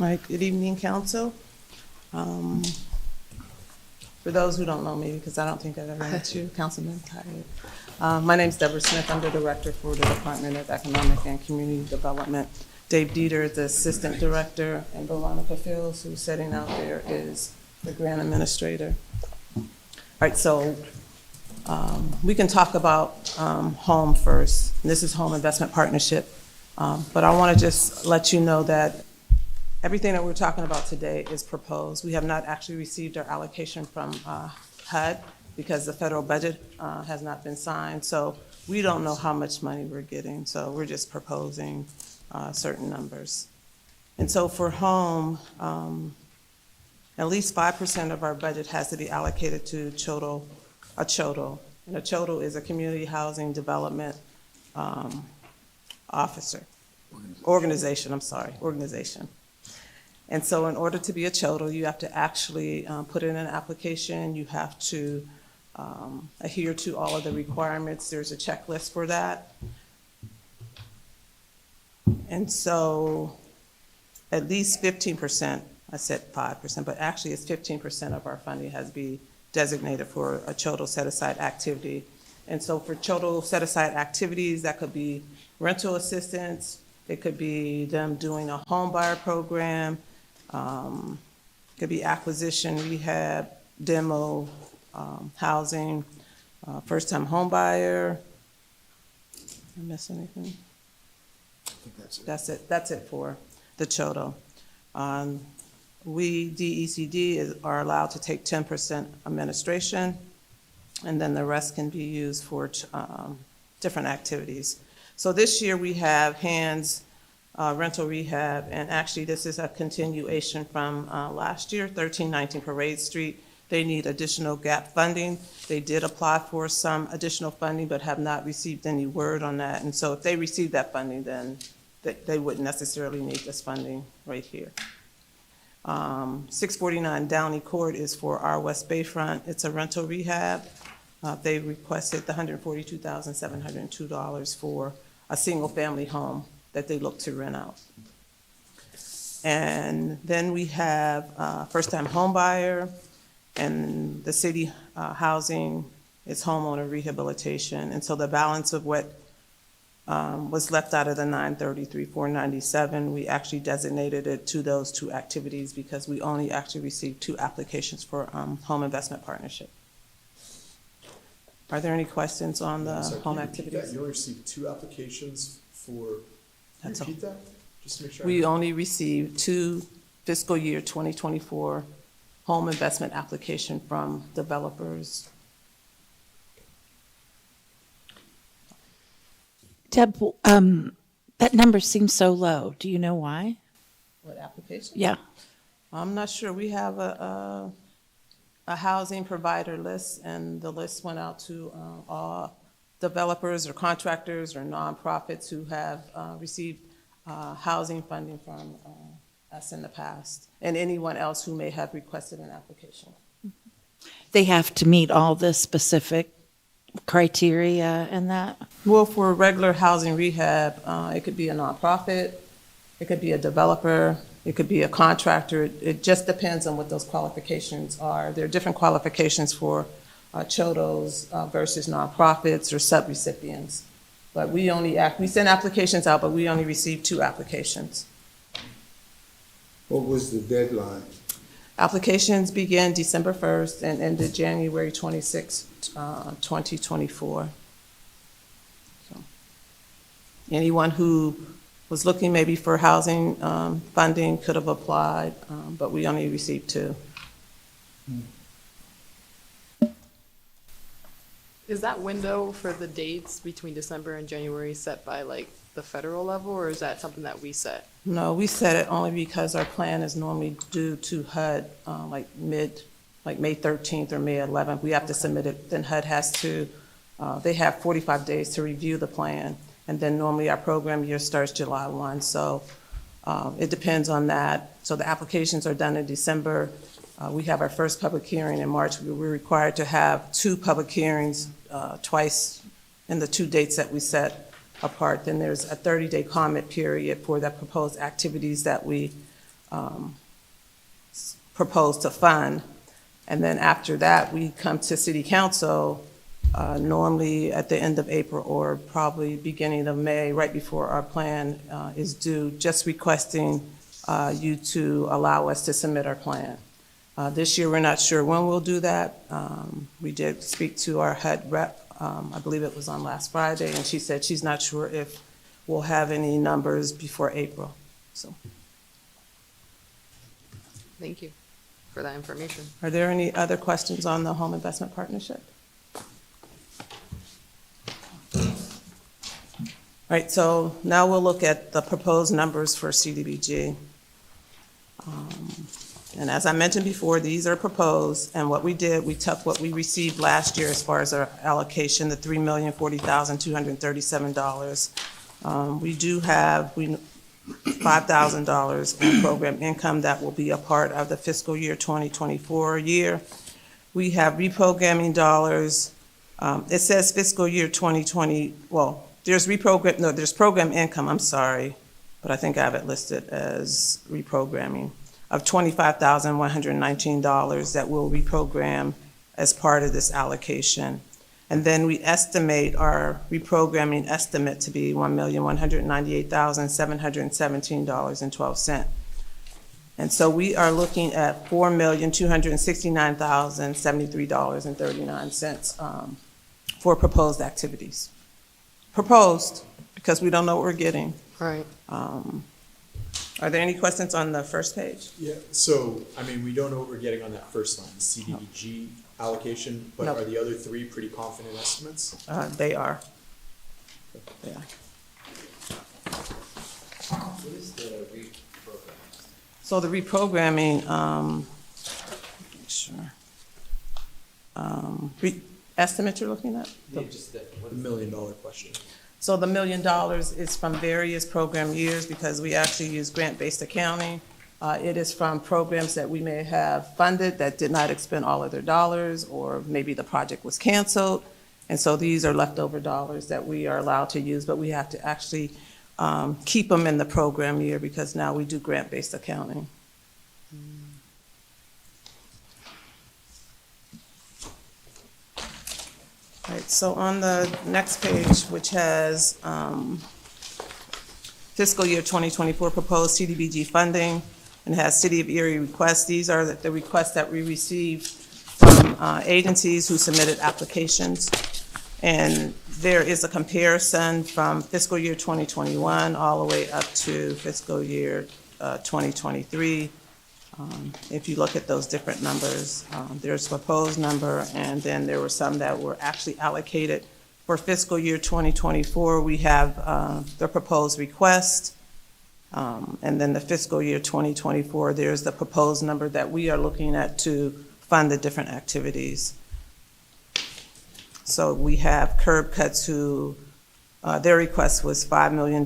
All right, good evening, council. For those who don't know me, because I don't think I've ever met you, Councilman Kyle. My name's Deborah Smith. I'm the director for the Department of Economic and Community Development. Dave Dieter is the assistant director, and Veronica Fields, who's sitting out there, is the grant administrator. All right, so we can talk about home first. This is Home Investment Partnership, but I want to just let you know that everything that we're talking about today is proposed. We have not actually received our allocation from HUD because the federal budget has not been signed. So we don't know how much money we're getting. So we're just proposing certain numbers. And so for home, at least 5% of our budget has to be allocated to a CHODO. And a CHODO is a community housing development organization. And so in order to be a CHODO, you have to actually put in an application. You have to adhere to all of the requirements. There's a checklist for that. And so at least 15%, I said 5%, but actually it's 15% of our funding has to be designated for a CHODO set-aside activity. And so for CHODO set-aside activities, that could be rental assistance, it could be them doing a home buyer program, could be acquisition, rehab, demo, housing, first-time home buyer. Did I miss anything? I think that's it. That's it for the CHODO. We, DECD, are allowed to take 10% administration, and then the rest can be used for different activities. So this year we have hands, rental rehab, and actually this is a continuation from last year, 1319 Parade Street. They need additional gap funding. They did apply for some additional funding but have not received any word on that. And so if they receive that funding, then they wouldn't necessarily need this funding right here. 649 Downey Court is for our West Bayfront. It's a rental rehab. They requested the $142,702 for a single family home that they look to rent out. And then we have first-time home buyer, and the city housing is homeowner rehabilitation. And so the balance of what was left out of the 933,497, we actually designated it to those two activities because we only actually received 2 applications for home investment partnership. Are there any questions on the home activities? You only received 2 applications for, repeat that? Just to make sure. We only received 2 fiscal year 2024 home investment application from developers. Deb, that number seems so low. Do you know why? What application? Yeah. I'm not sure. We have a housing provider list, and the list went out to all developers or contractors or nonprofits who have received housing funding from us in the past, and anyone else who may have requested an application. They have to meet all the specific criteria and that? Well, for regular housing rehab, it could be a nonprofit, it could be a developer, it could be a contractor. It just depends on what those qualifications are. There are different qualifications for CHODOs versus nonprofits or subrecipients. But we send applications out, but we only received 2 applications. What was the deadline? Applications began December 1st and ended January 26, 2024. So, anyone who was looking maybe for housing funding could have applied, but we only received 2. Is that window for the dates between December and January set by like the federal level, or is that something that we set? No, we set it only because our plan is normally due to HUD like May 13th or May 11th. We have to submit it. Then HUD has to, they have 45 days to review the plan. And then normally our program year starts July 1. So it depends on that. So the applications are done in December. We have our first public hearing in March. We're required to have 2 public hearings twice in the 2 dates that we set apart. Then there's a 30-day comment period for the proposed activities that we propose to fund. And then after that, we come to city council, normally at the end of April or probably beginning of May, right before our plan is due, just requesting you to allow us to submit our plan. This year, we're not sure when we'll do that. We did speak to our head rep, I believe it was on last Friday, and she said she's not sure if we'll have any numbers before April. So, Thank you for that information. are there any other questions on the Home Investment Partnership? All right, so now we'll look at the proposed numbers for CDBG. And as I mentioned before, these are proposed, and what we did, we took what we received last year as far as our allocation, the $3,040,237. We do have $5,000 in program income that will be a part of the fiscal year 2024 year. We have reprogramming dollars. It says fiscal year 2020, well, there's program income, I'm sorry, but I think I have it listed as reprogramming of $25,119 that we'll reprogram as part of this allocation. And then we estimate our reprogramming estimate to be $1,198,717.12. And so we are looking at $4,269,073.39 for proposed activities. Proposed, because we don't know what we're getting. Right. Are there any questions on the first page? Yeah, so, I mean, we don't know what we're getting on that first line, the CDBG allocation, but No. are the other three pretty confident estimates? They are. Yeah. What is the reprogram? So the reprogramming, sure. Estimate you're looking at? Yeah, just the, what The $1 million question. So the $1 million is from various program years because we actually use grant-based accounting. It is from programs that we may have funded that did not expend all of their dollars, or maybe the project was canceled. And so these are leftover dollars that we are allowed to use, but we have to actually keep them in the program year because now we do grant-based accounting. All right, so on the next page, which has fiscal year 2024 proposed CDBG funding and has City of Erie requests, these are the requests that we received from agencies who submitted applications. And there is a comparison from fiscal year 2021 all the way up to fiscal year 2023. If you look at those different numbers, there's a proposed number, and then there were some that were actually allocated. For fiscal year 2024, we have the proposed request, and then the fiscal year 2024, there's the proposed number that we are looking at to fund the different activities. So we have curb cuts who, their request was $5 million,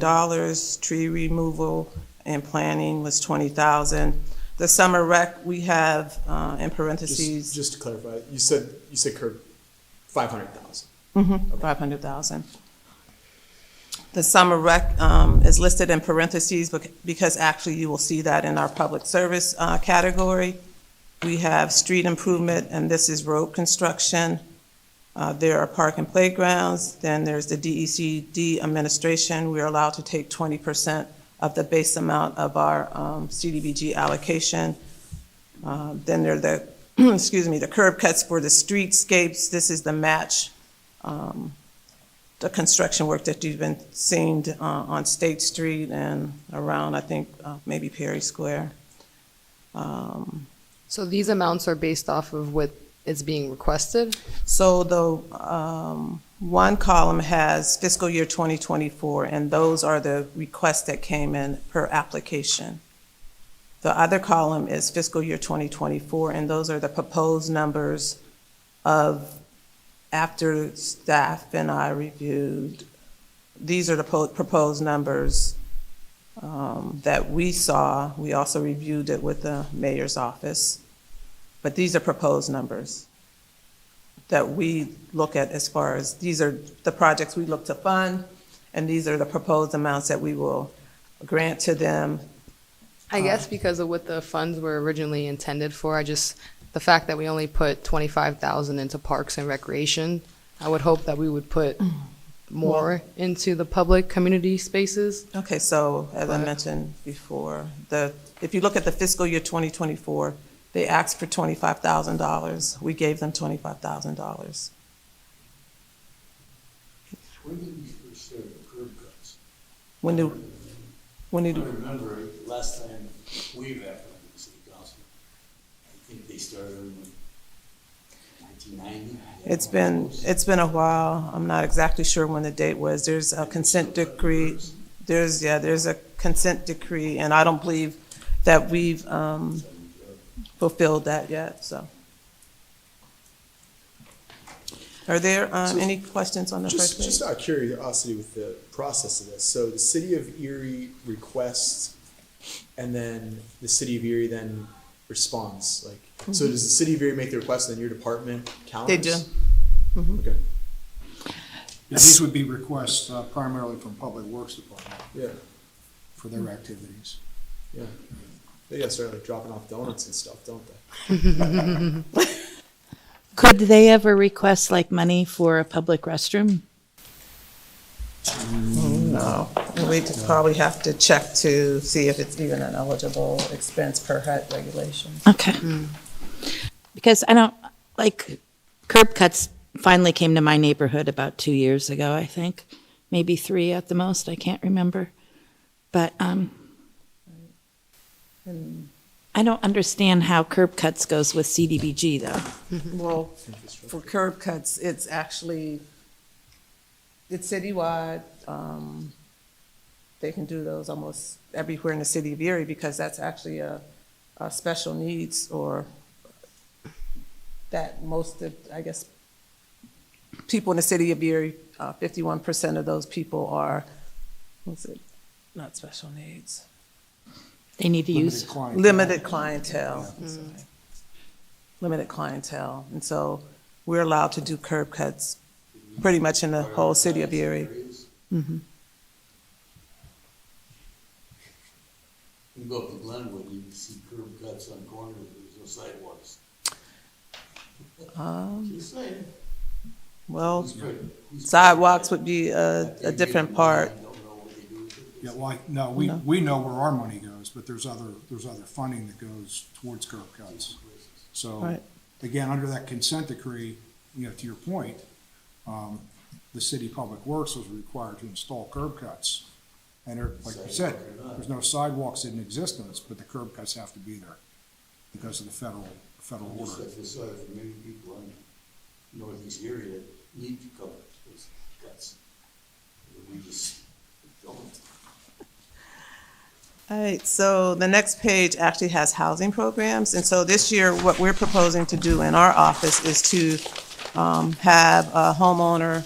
tree removal and planting was $20,000. The summer rec, we have in parentheses. Just to clarify, you said curb 500,000. Mm-hmm, 500,000. The summer rec is listed in parentheses because actually you will see that in our public service category. We have street improvement, and this is road construction. There are park and playgrounds. Then there's the DECD administration. We're allowed to take 20% of the base amount of our CDBG allocation. Then there are the, the curb cuts for the streetscapes. This is the match, the construction work that you've been seeing on State Street and around, I think, maybe Perry Square. So these amounts are based off of what is being requested? So the one column has fiscal year 2024, and those are the requests that came in per application. The other column is fiscal year 2024, and those are the proposed numbers of, after staff and I reviewed, these are the proposed numbers that we saw. We also reviewed it with the mayor's office. But these are proposed numbers that we look at as far as, these are the projects we look to fund, and these are the proposed amounts that we will grant to them I guess because of what the funds were originally intended for, the fact that we only put 25,000 into parks and recreation, I would hope that we would put more into the public community spaces. Okay, so as I mentioned before, if you look at the fiscal year 2024, they asked for $25,000. We gave them $25,000. When did we first start the curb cuts? When do, I remember last time we were after the city council, I think they started in 1990. it's been a while. I'm not exactly sure when the date was. There's a consent decree. There's a consent decree, and I don't believe that we've fulfilled that yet, so. Are there any questions on the first page? Just out of curiosity with the process of this, so the city of Erie requests, and then the city of Erie then responds, like, so does the city of Erie make the request and then your department counters? They do. Okay, Yeah, these would be requests primarily from Public Works Department yeah, for their activities. yeah. They gotta start like dropping off donuts and stuff, don't they? Could they ever request like money for a public restroom? No, we'd probably have to check to see if it's even an eligible expense per HUD regulation. Okay. Because I don't, like, curb cuts finally came to my neighborhood about 2 years ago, I think. Maybe 3 at the most, I can't remember. But And I don't understand how curb cuts goes with CDBG, though. well, for curb cuts, it's citywide. They can do those almost everywhere in the city of Erie because that's actually a special needs or that most of, I guess, people in the city of Erie, 51% of those people are, not special needs. They need to use, Limited clientele. I'm sorry. Limited clientele. And so we're allowed to do curb cuts pretty much in the whole city of Erie. Mhm. You go up to Glenwood, you can see curb cuts on corners, there's no sidewalks. Just saying. Well, Who's good? sidewalks would be a different part. Don't know what they do with it. Yeah, well, no, we know where our money goes, but there's other funding that goes towards curb cuts. So, Right. again, under that consent decree, to your point, the city public works was required to install curb cuts. And like you said, there's no sidewalks in existence, but the curb cuts have to be there because of the federal Just order. like this, for many people in northeast area that need to cover those cuts. We just don't. All right, so the next page actually has housing programs. And so this year, what we're proposing to do in our office is to have a homeowner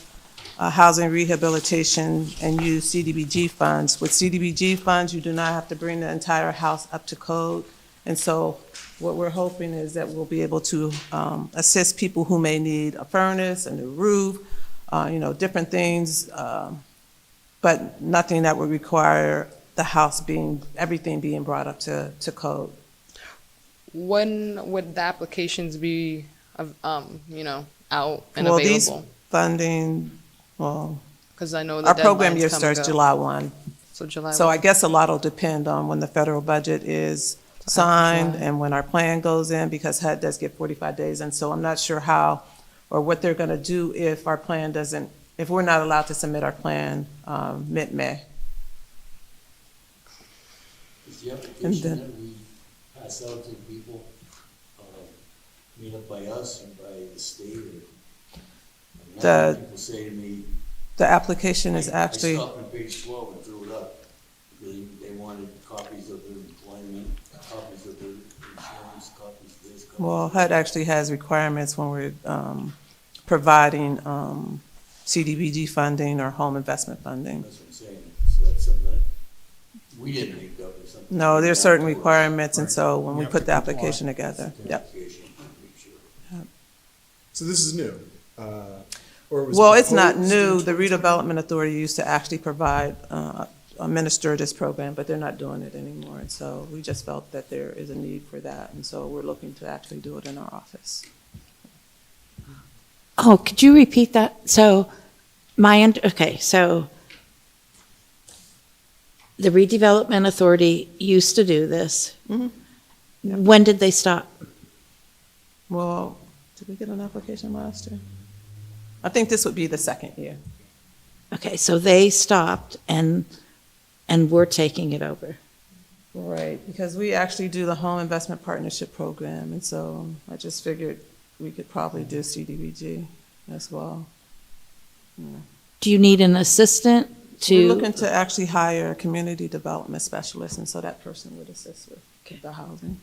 housing rehabilitation and use CDBG funds. With CDBG funds, you do not have to bring the entire house up to code. And so what we're hoping is that we'll be able to assist people who may need a furnace, a new roof, different things, but nothing that would require the house everything being brought up to code. When would the applications be, out and Well, these available? funding, Because I know the our program deadlines year come and starts go. July 1. So July. So I guess a lot will depend on when the federal budget is signed July. and when our plan goes in, because HUD does get 45 days. And so I'm not sure how or what they're going to do if our plan if we're not allowed to submit our plan mid-May. Is the And application then- that we pass out to people, made up by us or by the state or? The- People say to me. The application is I actually, stopped on page 12 and threw it up, because they wanted copies of their employment, copies of their insurance, copies of this, copies well, of HUD actually has requirements when we're providing CDBG funding or home investment funding. That's what I'm saying, so that's something that we didn't make up or something. No, there's certain Afterwards. requirements, and so when You we have put to the comply. application together, The yep. application, make sure. So this is new, or was it Well, it's not proposed new. in The redevelopment authority used to actually provide administer this program, but they're not doing it anymore. And so we just felt that there is a need for that. And so we're looking to actually do it in our office. Oh, could you repeat that? So okay, so the redevelopment authority used to do this. Mhm. Yep. When did they stop? Well, did we get an application last year? I think this would be the second year. Okay, so they stopped and we're taking it over. Right, because we actually do the Home Investment Partnership Program, and so I just figured we could probably do CDBG as well. Do you need an assistant We're to? looking to actually hire a community development specialist, and so that person would assist with the housing.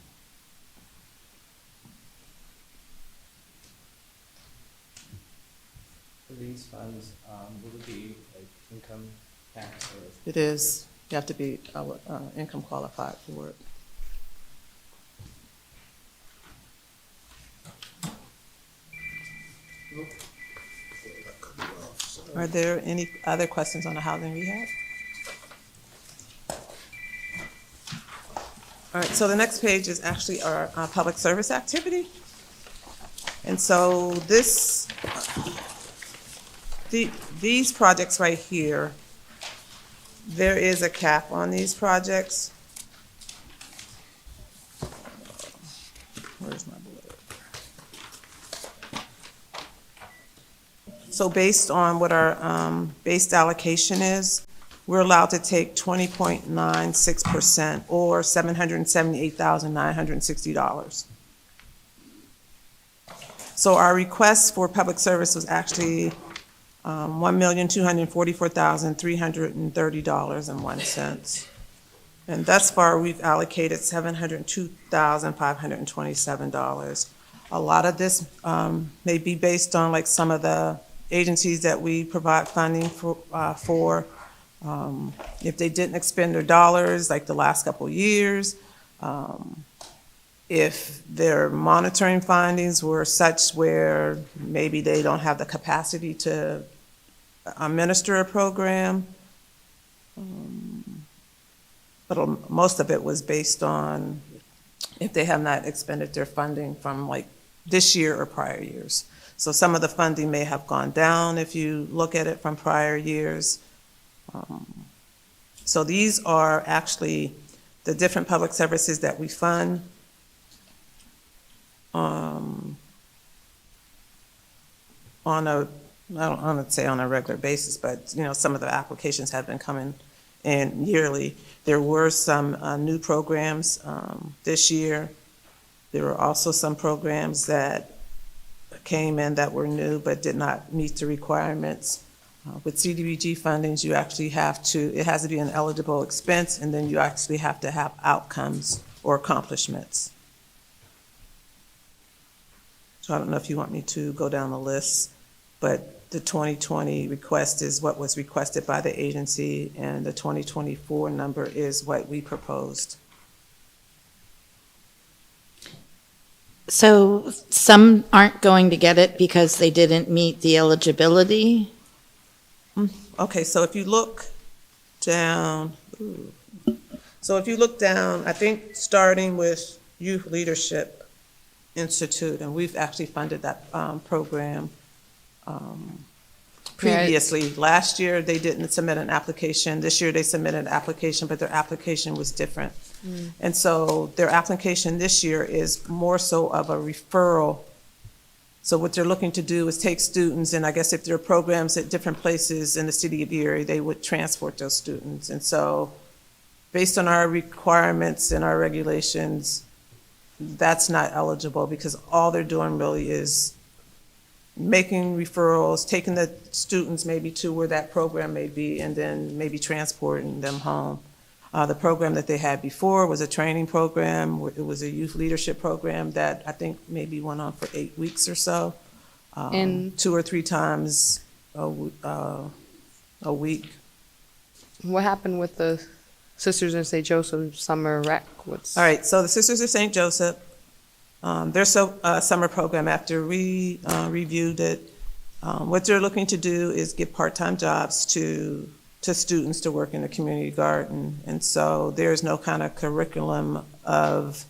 For these funds, will it be like income tax or? It is, you have to be income qualified for it. Are there any other questions on the housing rehab? All right, so the next page is actually our public service activity. And so these projects right here, there is a cap on these projects. Where's my blue? So based on what our based allocation is, we're allowed to take 20.96% or $778,960. So our request for public service was actually $1,244,330.01. And thus far, we've allocated $702,527. A lot of this may be based on like some of the agencies that we provide funding for. If they didn't expend their dollars like the last couple of years, if their monitoring findings were such where maybe they don't have the capacity to administer a program. But most of it was based on if they have not expended their funding from like this year or prior years. So some of the funding may have gone down if you look at it from prior years. So these are actually the different public services that we fund. On a, I don't want to say on a regular basis, but you know, some of the applications have been coming in yearly. There were some new programs this year. There were also some programs that came in that were new but did not meet the requirements. With CDBG fundings, you actually have to, it has to be an eligible expense, and then you actually have to have outcomes or accomplishments. So I don't know if you want me to go down the list, but the 2020 request is what was requested by the agency, and the 2024 number is what we proposed. So some aren't going to get it because they didn't meet the eligibility? Okay, so if you look down, I think starting with Youth Leadership Institute, and we've actually funded that program previously. Last year, they didn't submit an application. This year, they submitted an application, but their application was different. And so their application this year is more so of a referral. So what they're looking to do is take students, and I guess if there are programs at different places in the city of Erie, they would transport those students. And so based on our requirements and our regulations, that's not eligible because all they're doing really is making referrals, taking the students maybe to where that program may be, and then maybe transporting them home. The program that they had before was a training program. It was a youth leadership program that I think maybe went on for 8 weeks or so, And 2 or 3 times a week. what happened with the Sisters in St. Joseph summer rec? All right, so the Sisters of St. Joseph, their summer program, after we reviewed it, what they're looking to do is give part-time jobs to to students to work in the community garden. And so there's no kind of curriculum of,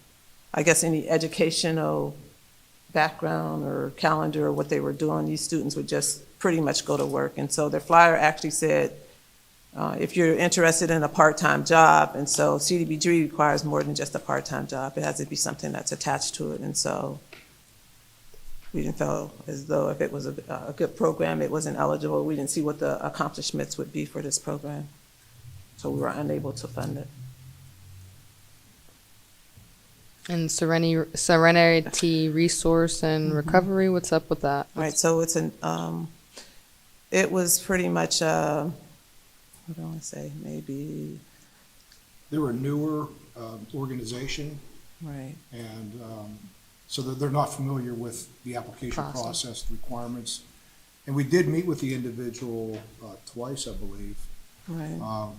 I guess, any educational background or calendar or what they were doing. These students would just pretty much go to work. And so their flyer actually said, if you're interested in a part-time job, and so CDBG requires more than just a part-time job. It has to be something that's attached to it. And so we didn't feel as though if it was a good program, it wasn't eligible. We didn't see what the accomplishments would be for this program. So we were unable to fund it. And Serenity Resource and Recovery, what's up with that? Right, so it's it was pretty much, what do I want to say, maybe, They're a newer organization, right. and so they're not familiar with the application process requirements. And we did meet with the individual twice, I believe. Right.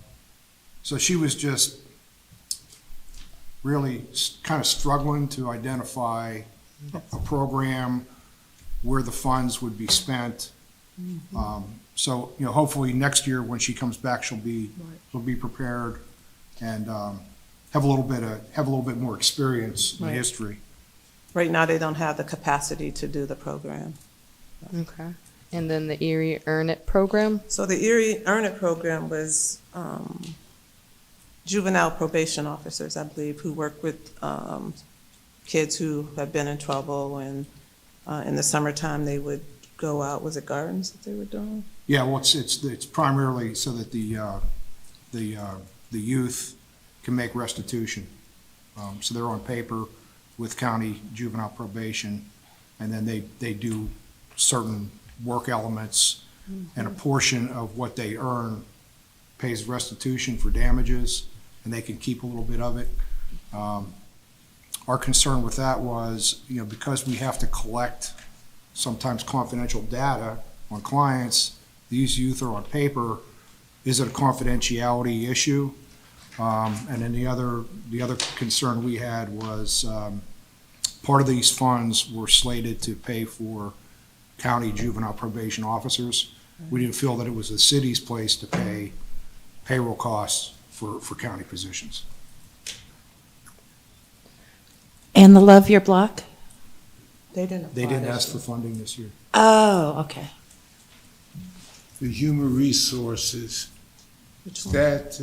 So she was just really kind of struggling to identify a program where the funds would be spent. So, you know, hopefully next year when she comes back, she'll be prepared and have a little bit more experience in Right. history. Right now, they don't have the capacity to do the program. Okay. And then the Erie Earn It program? So the Erie Earn It program was juvenile probation officers, I believe, who work with kids who have been in trouble, and in the summertime, they would go out, was it gardens that they were doing? Yeah, well, it's primarily so that the youth can make restitution. So they're on paper with county juvenile probation, and then they do certain work elements, and a portion of what they earn pays restitution for damages, and they can keep a little bit of it. Our concern with that was, you know, because we have to collect sometimes confidential data on clients, these youth are on paper, is it a confidentiality issue? And then the other concern we had was part of these funds were slated to pay for county juvenile probation officers. We didn't feel that it was the city's place to pay payroll costs for county positions. And the Love Your Block? They didn't. They apply didn't this ask for year. funding this year. Oh, okay. The human resources, Which is one? that,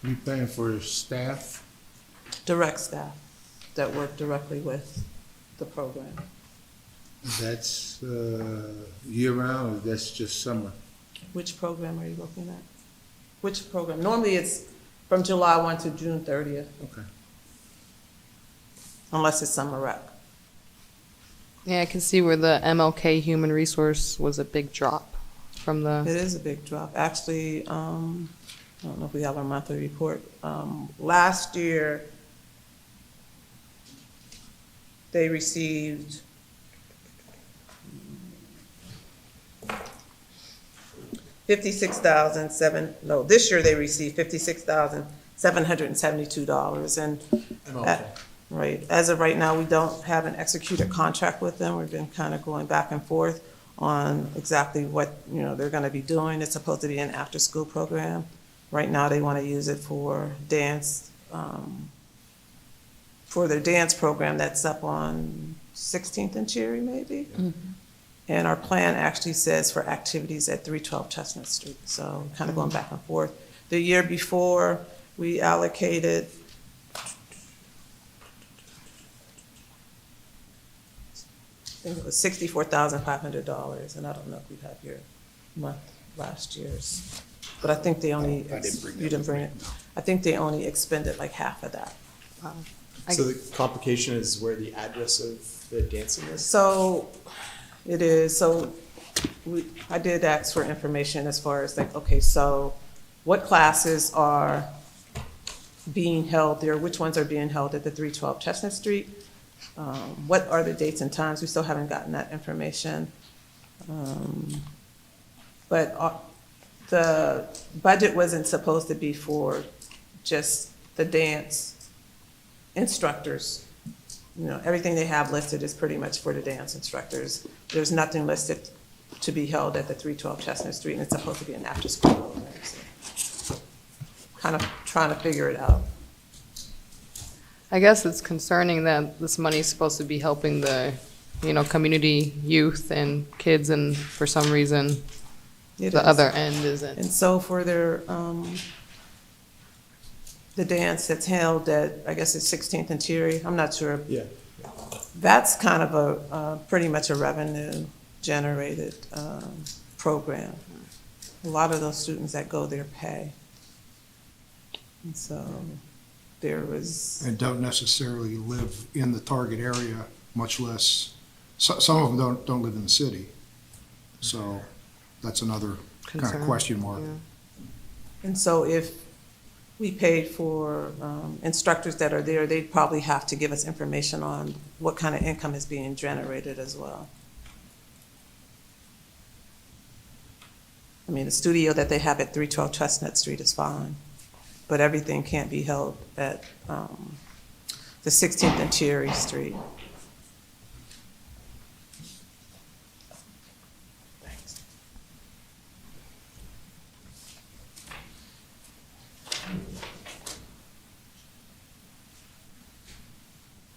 we paying for staff? Direct staff that work directly with the program. That's, year round, or that's just summer? Which program are you looking at? Which program? Normally, it's from July 1 to June 30th, Okay. unless it's summer rec. Yeah, I can see where the MLK Human Resource was a big drop from the. It is a big drop. Actually, I don't know if we have our monthly report. Last year, they received this year they received $56,772. And right, as of right now, we don't have an executed contract with them. We've been kind of going back and forth on exactly what, you know, they're gonna be doing. It's supposed to be an after-school program. Right now, they wanna use it for dance, for their dance program that's up on 16th and Cherry, maybe? And our plan actually says for activities at 312 Chestnut Street, so kind of going back and forth. The year before, we allocated I think it was $64,500, and I don't know if we have your month last year's, but I think they only, you didn't bring it? I think they only expended like half of that. So the complication is where the address of the dancing is? So it is, so I did ask for information as far as like, okay, so what classes are being held there? Which ones are being held at the 312 Chestnut Street? What are the dates and times? We still haven't gotten that information. But the budget wasn't supposed to be for just the dance instructors. You know, everything they have listed is pretty much for the dance instructors. There's nothing listed to be held at the 312 Chestnut Street, and it's supposed to be an after-school program. So kind of trying to figure it out. I guess it's concerning that this money is supposed to be helping the, community youth and kids, and for some reason, It the is. other end isn't. And so for their, the dance that's held at, I guess it's 16th and Cherry, I'm not sure. Yeah. That's kind of pretty much a revenue-generated program. A lot of those students that go there pay. And so there was, And don't necessarily live in the target area, much less, some of them don't live in the city. So that's another kind of Concern. question mark. Yeah. and so if we paid for instructors that are there, they'd probably have to give us information on what kind of income is being generated as well. I mean, the studio that they have at 312 Chestnut Street is fine, but everything can't be held at the 16th and Cherry Street.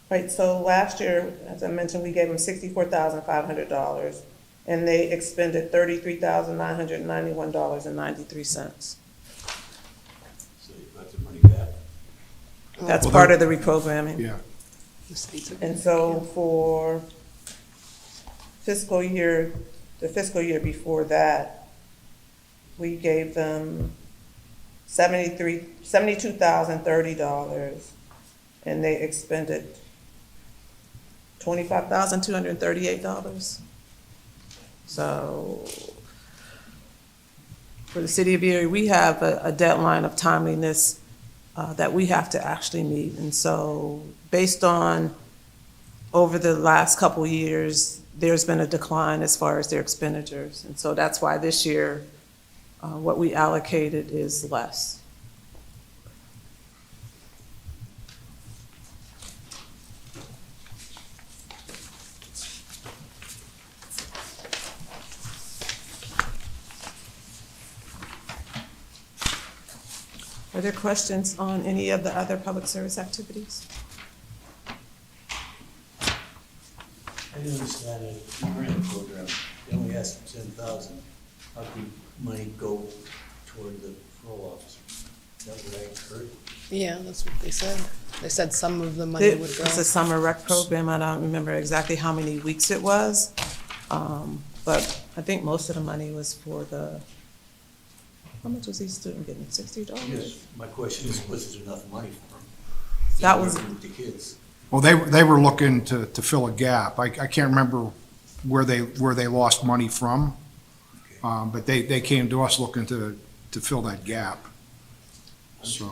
Right, so last year, as I mentioned, we gave them $64,500, and they expended $33,991.93. So you got the money back. That's Well, part of the reprogramming. Yeah. And so for the fiscal year before that, we gave them $72,030, and they expended $25,238. So for the city of Erie, we have a deadline of timeliness that we have to actually meet. And so based on over the last couple of years, there's been a decline as far as their expenditures. And so that's why this year, what we allocated is less. Are there questions on any of the other public service activities? I didn't understand it, the grant program, they only asked for 10,000. How could money go toward the parole officer? Is that what I heard? Yeah, that's what they said. They said some of the money would go. It's a summer rec program. I don't remember exactly how many weeks it was. But I think most of the money was for how much was each student getting? $60? Yes, my question is, was there enough money for them? That was- With the kids. Well, they were looking to fill a gap. I can't remember where they lost money from, but they came to us looking to fill that gap. So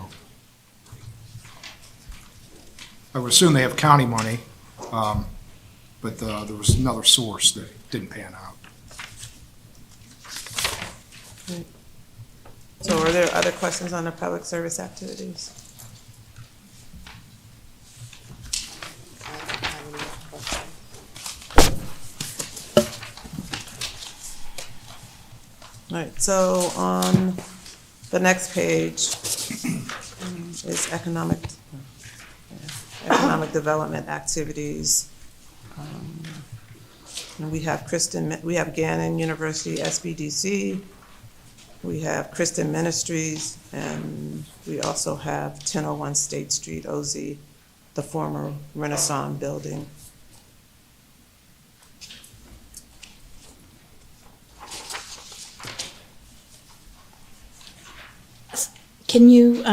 I would assume they have county money, but there was another source that didn't pan out. So are there other questions on the public service activities? All right, so on the next page is economic development activities. And we have Gannon University, SBDC, we have Kristen Ministries, and we also have 1001 State Street, OZ, the former Renaissance building. Can you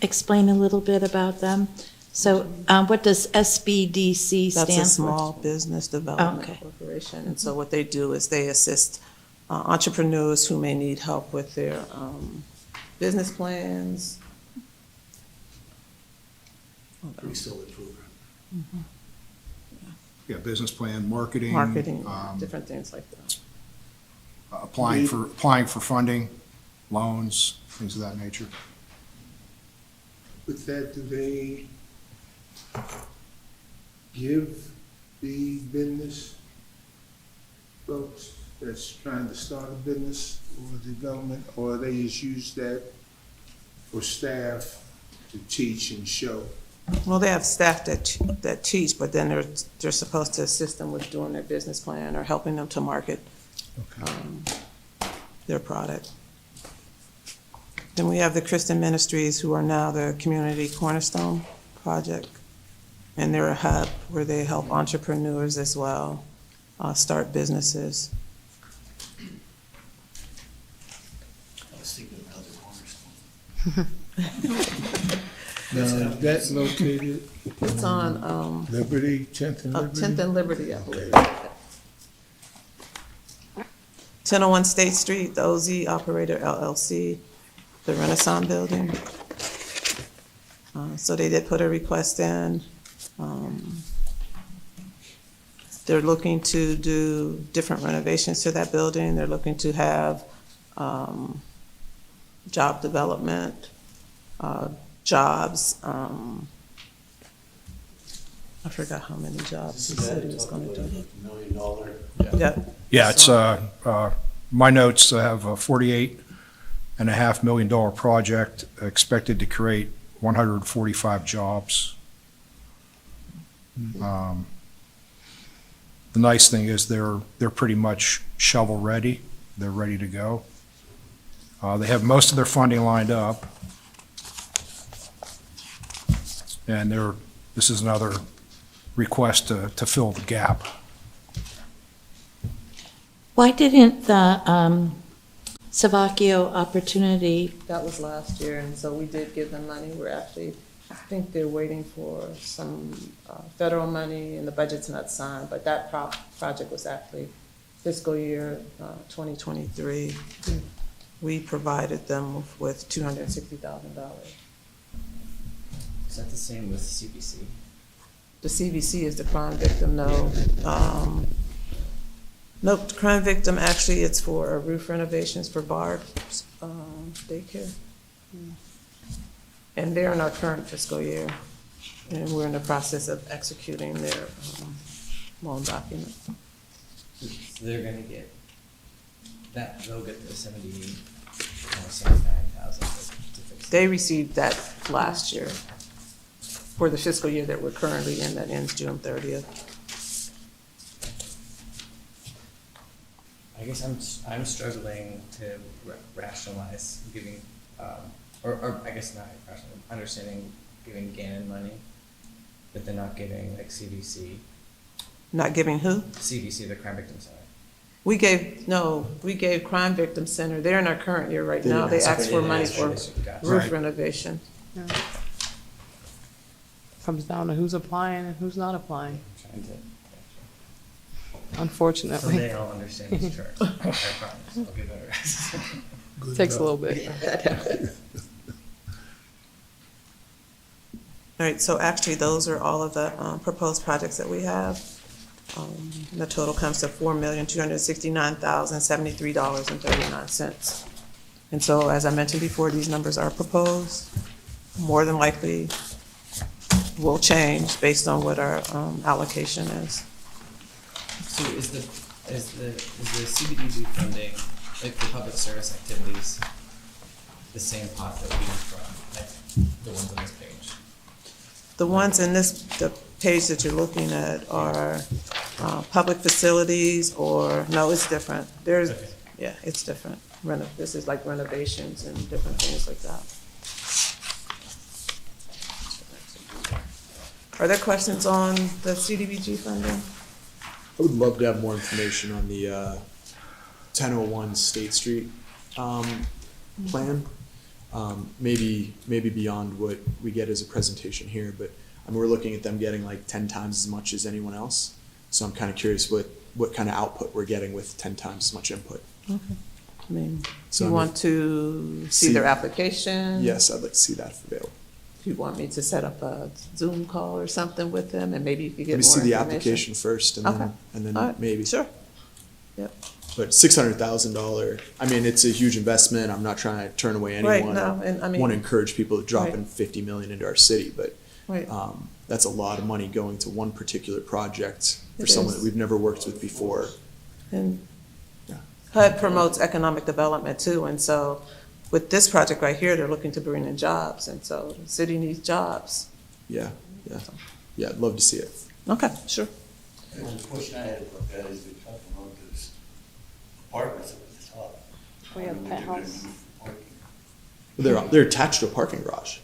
explain a little bit about them? So what does SBDC stand for? That's a small business development Okay. corporation. And so what they do is they assist entrepreneurs who may need help with their business plans. Pretty solid program. Yeah, business plan, marketing. Marketing, different things like that. Applying for funding, loans, things of that nature. With that, do they give the business folks that's trying to start a business or development, or they just use that or staff to teach and show? Well, they have staff that teach, but then they're supposed to assist them with doing their business plan or helping them to market their product. Then we have the Christian Ministries, who are now the Community Cornerstone Project. And they're a hub where they help entrepreneurs as well start businesses. I was thinking of another cornerstone. Now, that's located It's on Liberty, 10th and Liberty? 10th and Liberty, I believe. 1001 State Street, the OZ Operator LLC, the Renaissance Building. So they did put a request in. They're looking to do different renovations to that building. They're looking to have job development, jobs. I forgot how many jobs the city was going to do. $1 million. Yeah. Yeah, it's, my notes have a $48.5 million project expected to create 145 jobs. The nice thing is they're pretty much shovel ready. They're ready to go. They have most of their funding lined up. And this is another request to fill the gap. Why didn't the Savacchio opportunity, That was last year, and so we did give them money. We're actually, I think they're waiting for some federal money, and the budget's not signed, but that project was actually fiscal year 2023. We provided them with $260,000. Is that the same with CBC? The CVC is the crime victim, no. Nope, crime victim, actually, it's for roof renovations for Barb's daycare. And they're in our current fiscal year, and we're in the process of executing their loan document. So they're gonna get that, they'll get the 79,000 to fix it. They received that last year for the fiscal year that we're currently in, that ends June 30th. I guess I'm struggling to rationalize giving, or I guess not rational, understanding giving Gannon money, but then not giving like CVC, Not giving who? CVC, the Crime Victim Center. We gave Crime Victim Center, they're in our current year right They now. didn't They ask asked for money for Gotcha. roof Right. renovation. Comes down to who's applying and who's not applying, I'm trying to, unfortunately. someday I'll understand this chart. I promise. I'll get better at it. Takes a little bit. All right, so actually, those are all of the proposed projects that we have. The total comes to $4,269,073.39. And so, as I mentioned before, these numbers are proposed. More than likely will change based on what our allocation is. So is the CDBG funding, like for public service activities, the same pot that we use from, like the ones on this page? The ones in the page that you're looking at are public facilities, or, no, it's different. There's, Okay. yeah, it's different. This is like renovations and different things like that. Are there questions on the CDBG funding? I would love to have more information on the 1001 State Street plan. Maybe beyond what we get as a presentation here, but I mean, we're looking at them getting like 10 times as much as anyone else. So I'm kind of curious what kind of output we're getting with 10 times as much input. I mean, So you I mean- want to see their application? Yes, I'd like to see that if available. Do you want me to set up a Zoom call or something with them, and maybe you could get Let me more see the information? application first, and Okay. then All right, maybe. Sure. Yep. But $600,000. I mean, it's a huge investment. I'm not trying to turn away anyone. Right, no, and I mean. Want to encourage people to drop Right. in 50 million into our city, but Right. that's a lot of money going to one particular project for It someone is. that we've never worked with before. And Yeah. HUD promotes economic development too, and so with this project right here, they're looking to bring in jobs, and so the city needs jobs. Yeah, yeah, yeah, I'd love to see it. Okay, sure. The only question I had about that is they're talking about those apartments up at the top. We have I don't know what they're gonna penthouse. do for parking. They're attached to a parking garage.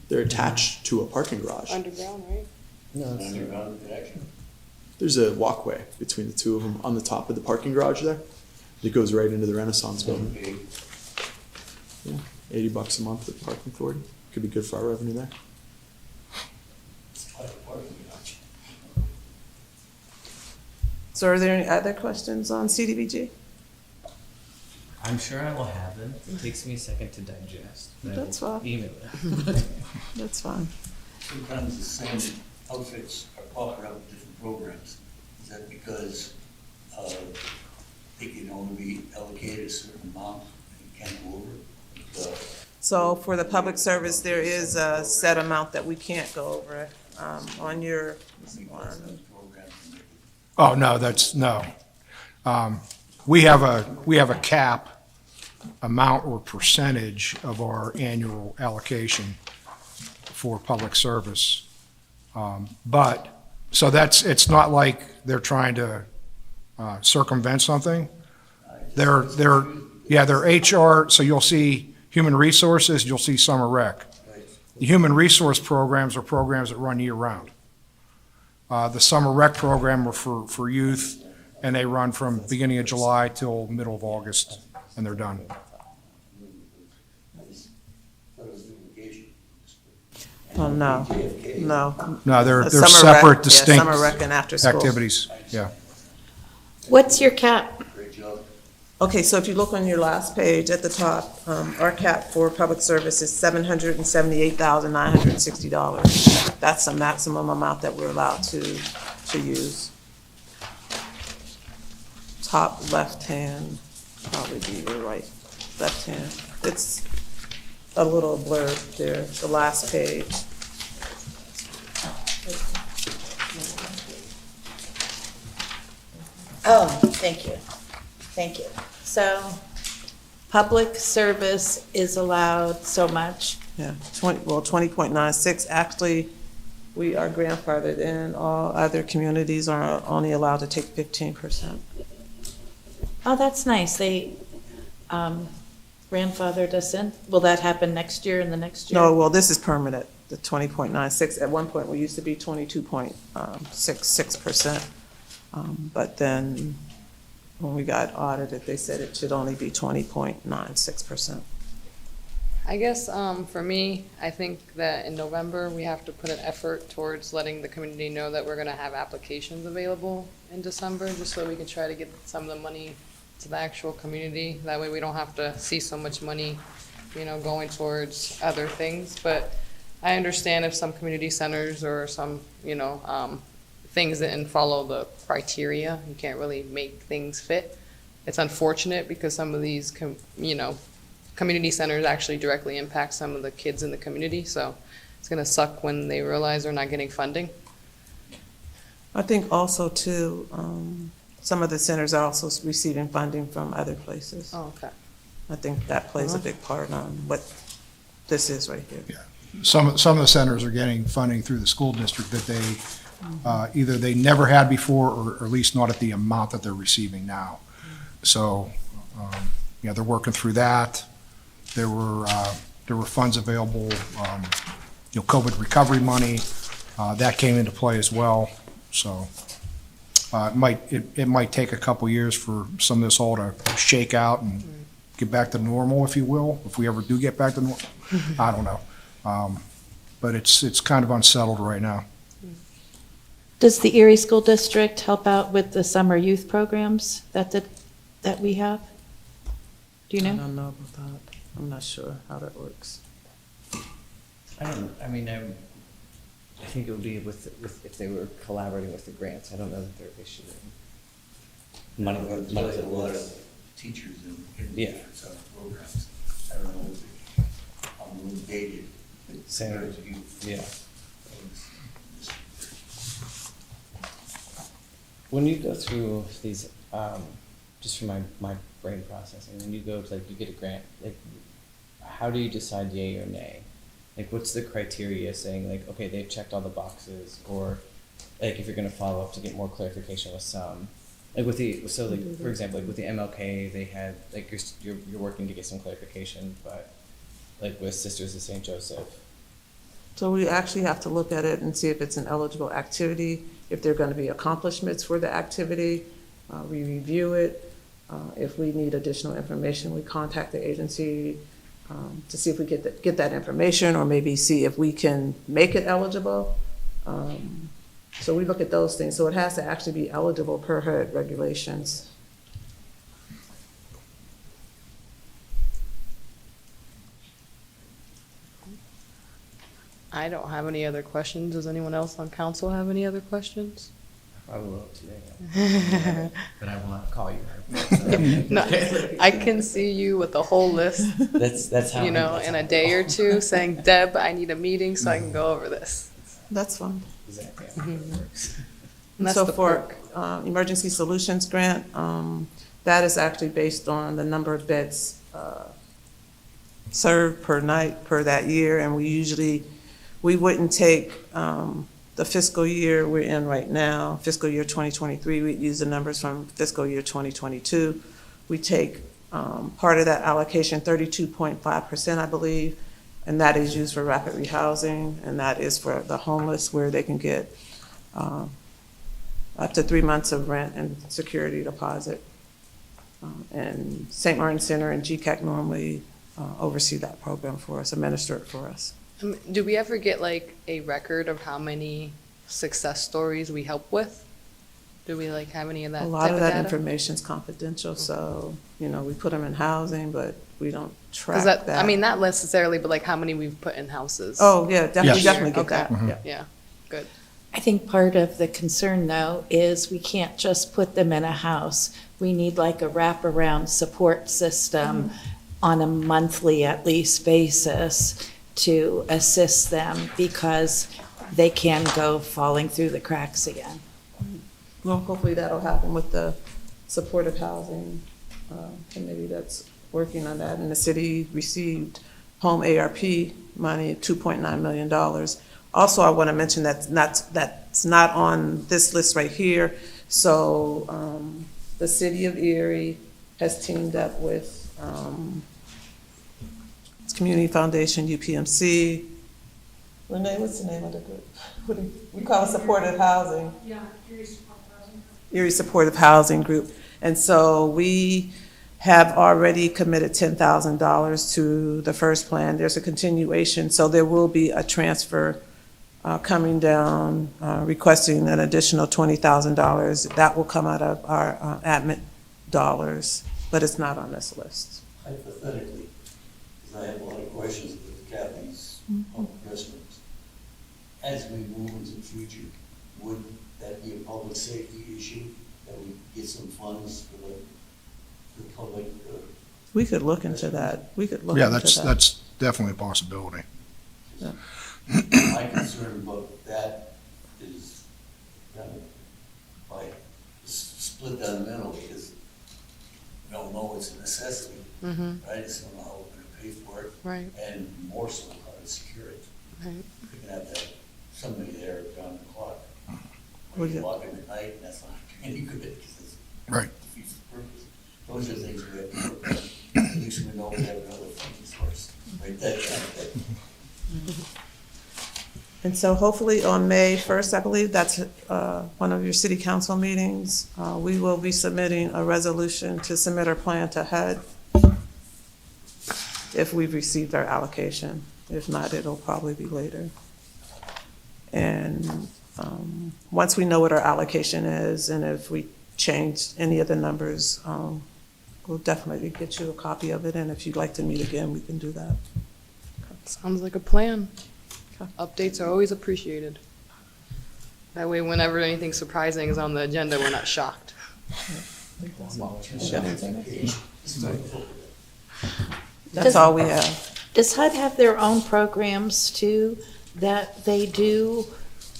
They're attached to a parking garage. Underground, right? No, it's Underground connection. There's a walkway between the two of them on the top of the parking garage there. It goes right into the Renaissance building. Okay. Yeah, $80 a month with parking authority. Could be good for our revenue there. It's quite a parking garage. So are there any other questions on CDBG? I'm sure I will have them. It takes me a second to digest. but I That's will fine. Email it. That's fine. Sometimes the same outfits are popping up in different programs. Is that because they can only be allocated a certain amount and you can't go over it? So for the public service, there is a set amount that we can't go over. On your one. Oh, no, no. We have a cap amount or percentage of our annual allocation for public service. But, so it's not like they're trying to circumvent something. They're HR, so you'll see human resources, you'll see summer rec. The human resource programs are programs that run year-round. The summer rec program are for youth, and they run from beginning of July till middle of August, and they're done. Oh, no, no. No, they're Summer rec, separate, yeah, distinct summer rec and after school. activities, yeah. What's your cap? Great job. Okay, so if you look on your last page at the top, our cap for public service is $778,960. That's the maximum amount that we're allowed to use. Top left-hand, probably be your right, left-hand. It's a little blurred there, the last page. Oh, thank you. Thank you. So, public service is allowed so much. Yeah, 20.96, actually, we are grandfathered in. All other communities are only allowed to take 15%. Oh, that's nice. They grandfathered us in. Will that happen next year and the next year? No, well, this is permanent, the 20.96. At one point, we used to be 22.66%. But then, when we got audited, they said it should only be 20.96%. I guess for me, I think that in November, we have to put an effort towards letting the community know that we're going to have applications available in December, just so we can try to get some of the money to the actual community. That way we don't have to see so much money, going towards other things. But I understand if some community centers or some, things didn't follow the criteria, you can't really make things fit. It's unfortunate because some of these, community centers actually directly impact some of the kids in the community, so it's gonna suck when they realize they're not getting funding. I think also too, some of the centers are also receiving funding from other places. Oh, okay. I think that plays a big part on what this is right here. Yeah. Some of the centers are getting funding through the school district that they, either they never had before, or at least not at the amount that they're receiving now. So, they're working through that. There were funds available, COVID recovery money, that came into play as well. So, it might take a couple years for some of this all to shake out and get back to normal, if you will, if we ever do get back to normal. I don't know. But it's kind of unsettled right now. Does the Erie School District help out with the summer youth programs that we have? Do you I know? don't know about that. I'm not sure how that works. I think it would be with if they were collaborating with the grants. I don't know that they're issuing money. There's like a lot of teachers in Yeah. different summer programs. I don't know how many dated. Same. Yeah. When you go through these, just for my brain processing, when you go to you get a grant, how do you decide yay or nay? Like, what's the criteria saying like, okay, they've checked all the boxes, or like if you're gonna follow up to get more clarification with some, like with the for example, like with the MLK, they had like you're working to get some clarification, but like with Sisters of St. Joseph. So we actually have to look at it and see if it's an eligible activity, if there are going to be accomplishments for the activity. We review it. If we need additional information, we contact the agency to see if we get that information, or maybe see if we can make it eligible. So we look at those things. So it has to actually be eligible per HUD regulations. I don't have any other questions. Does anyone else on council have any other questions? I would love to, but I will not call you. No, I can see you with the whole list, That's how you know, in a day or two, saying, Deb, I need a meeting so I can go over this. That's fine. Exactly how it works. And that's So the for perk. Emergency Solutions Grant, that is actually based on the number of beds served per night per that year, and we wouldn't take the fiscal year we're in right now, fiscal year 2023, we'd use the numbers from fiscal year 2022. We take part of that allocation, 32.5%, I believe, and that is used for rapid rehousing, and that is for the homeless, where they can get up to 3 months of rent and security deposit. And St. Martin Center and GCAC normally oversee that program for us, administer it for us. Do we ever get like a record of how many success stories we help with? Do we like have any of that A type lot of that data? information's confidential, so, we put them in housing, but we don't track Is that. that, I mean, not necessarily, but like how many we've put in houses? Oh, yeah, definitely, Yes. definitely get Okay. that, yeah. Yeah, good. I think part of the concern, though, is we can't just put them in a house. We need like a wraparound support system on a monthly, at least, basis to assist them, because they can go falling through the cracks again. Well, hopefully that'll happen with the supportive housing committee that's working on that. And the city received home ARP money, $2.9 million. Also, I want to mention that's not on this list right here. So the city of Erie has teamed up with Community Foundation, UPMC. Renee, what's the name of the group? We call it supportive housing. Yeah, Erie Supportive Housing. Erie Supportive Housing Group. And so we have already committed $10,000 to the first plan. There's a continuation, so there will be a transfer coming down, requesting an additional $20,000. That will come out of our admin dollars, but it's not on this list. Hypothetically, because I have a lot of questions with Kathy's public restrooms. As we move into the future, would that be a public safety issue, that we get some funds for the public? We could look into that. We could look Yeah, into that's, that. that's definitely a possibility. Yeah. My concern about that is kind of like split down the middle, because we don't know it's a necessity, Mm-hmm, right? It's don't know how we're gonna pay for it, right, and more so how to secure it. right. We can have that, somebody there around the clock. Well, Or you yeah. walk in at night, and that's not any good, because it's Right. defeats the purpose. Those are things we have to work on. At least we know we have another funding source, right? That. And so hopefully on May 1st, I believe, that's one of your city council meetings, we will be submitting a resolution to submit our plan to HUD if we've received our allocation. If not, it'll probably be later. And once we know what our allocation is, and if we change any of the numbers, we'll definitely get you a copy of it. And if you'd like to meet again, we can do that. Sounds like a plan. Okay. Updates are always appreciated. That way, whenever anything surprising is on the agenda, we're not shocked. That's all we have. Does HUD have their own programs too that they do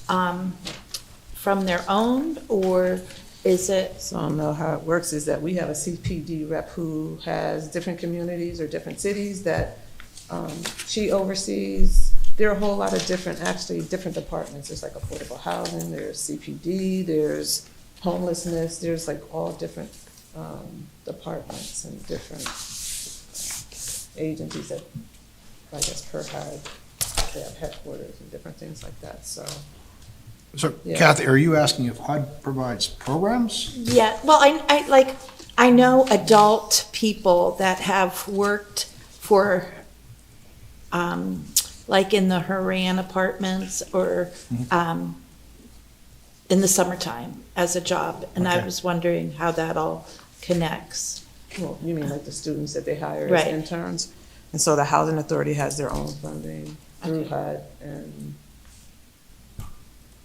from their own, or is it? So I don't know how it works, is that we have a CPD rep who has different communities or different cities that She oversees, there are a whole lot of different, actually, different departments. There's like affordable housing, there's CPD, there's homelessness, there's like all different departments and different agencies that, I guess, per HUD, they have headquarters and different things like that, so. So Yeah. Kathy, are you asking if HUD provides programs? Yeah, well, I know adult people that have worked for, like in the Haran apartments or, in the summertime as a job. And I Okay. was wondering how that all connects. Well, you mean like the students that they hire Right. as interns? And so the Housing Authority has their own funding through Okay. HUD and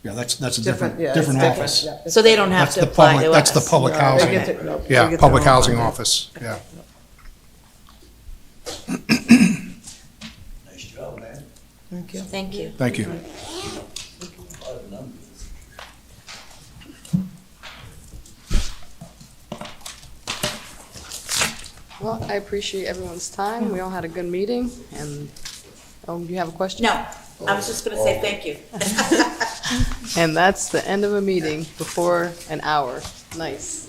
Yeah, that's a different, different, yeah. different it's office. yeah, it's So they don't have That's to the apply public, to that's the us. public No, they housing. get to- no, they Yeah, get their public own housing funding. office, yeah. Nice job, man. Thank you. Thank you. Thank you. A lot of numbers. Well, I appreciate everyone's time. We all had a good meeting, and, oh, you have a question? No, I was just gonna say thank you. And that's the end of a meeting before an hour. Nice.